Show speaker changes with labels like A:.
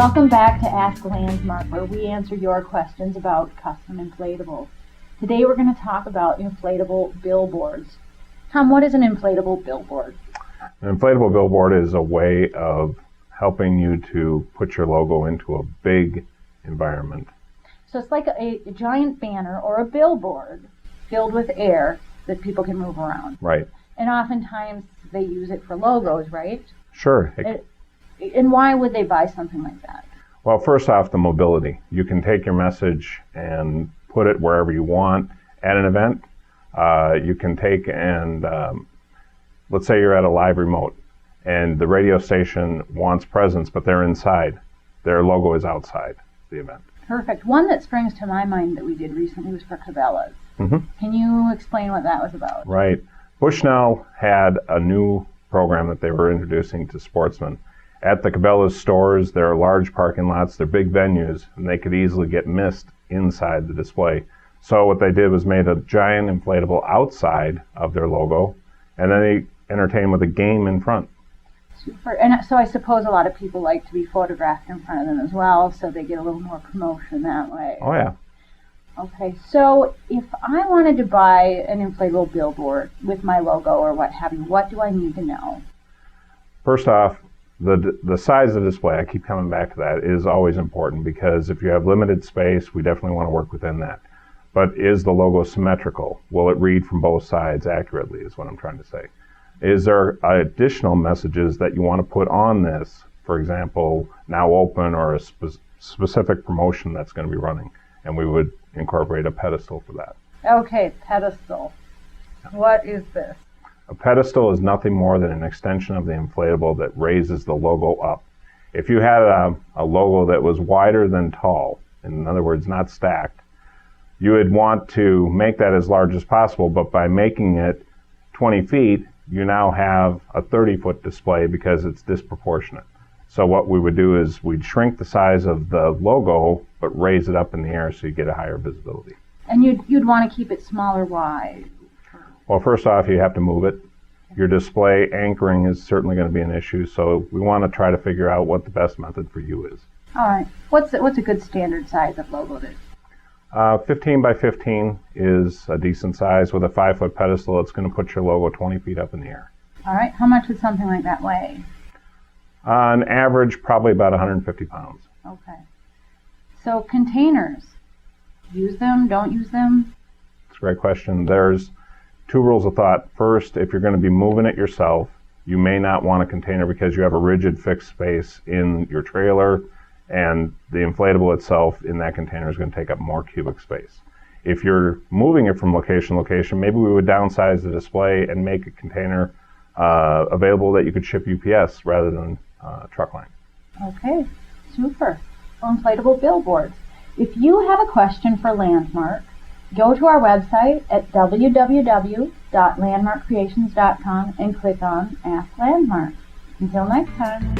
A: Welcome back to Ask Landmark, where we answer your questions about custom inflatables. Today we're going to talk about inflatable billboards. Tom, what is an inflatable billboard?
B: An inflatable billboard is a way of helping you to put your logo into a big environment.
A: So it's like a giant banner or a billboard filled with air that people can move around.
B: Right.
A: And oftentimes they use it for logos, right?
B: Sure.
A: And why would they buy something like that?
B: Well, first off, the mobility. You can take your message and put it wherever you want at an event. You can take and, let's say you're at a live remote and the radio station wants presence, but they're inside. Their logo is outside the event.
A: Perfect. One that springs to my mind that we did recently was for Cabela's.
B: Mm-hmm.
A: Can you explain what that was about?
B: Right. Bushnell had a new program that they were introducing to sportsmen. At the Cabela's stores, there are large parking lots, they're big venues, and they could easily get missed inside the display. So what they did was made a giant inflatable outside of their logo, and then they entertained with a game in front.
A: Super. And so I suppose a lot of people like to be photographed in front of them as well, so they get a little more promotion that way.
B: Oh, yeah.
A: Okay, so if I wanted to buy an inflatable billboard with my logo or what have you, what do I need to know?
B: First off, the size of the display, I keep coming back to that, is always important because if you have limited space, we definitely want to work within that. But is the logo symmetrical? Will it read from both sides accurately is what I'm trying to say. Is there additional messages that you want to put on this? For example, now open or a specific promotion that's going to be running. And we would incorporate a pedestal for that.
A: Okay, pedestal. What is this?
B: A pedestal is nothing more than an extension of the inflatable that raises the logo up. If you had a logo that was wider than tall, in other words, not stacked, you would want to make that as large as possible, but by making it 20 feet, you now have a 30-foot display because it's disproportionate. So what we would do is we'd shrink the size of the logo, but raise it up in the air so you get a higher visibility.
A: And you'd want to keep it smaller wide?
B: Well, first off, you have to move it. Your display anchoring is certainly going to be an issue, so we want to try to figure out what the best method for you is.
A: All right. What's a good standard size of logo then?
B: 15 by 15 is a decent size. With a 5-foot pedestal, it's going to put your logo 20 feet up in the air.
A: All right. How much would something like that weigh?
B: On average, probably about 150 pounds.
A: Okay. So containers, use them, don't use them?
B: That's a great question. There's 2 rules of thought. First, if you're going to be moving it yourself, you may not want a container because you have a rigid fixed space in your trailer, and the inflatable itself in that container is going to take up more cubic space. If you're moving it from location to location, maybe we would downsize the display and make a container available that you could ship UPS rather than truck line.
A: Okay, super. Inflatable billboards. If you have a question for Landmark, go to our website at www.landmarkcreations.com and click on Ask Landmark. Until next time.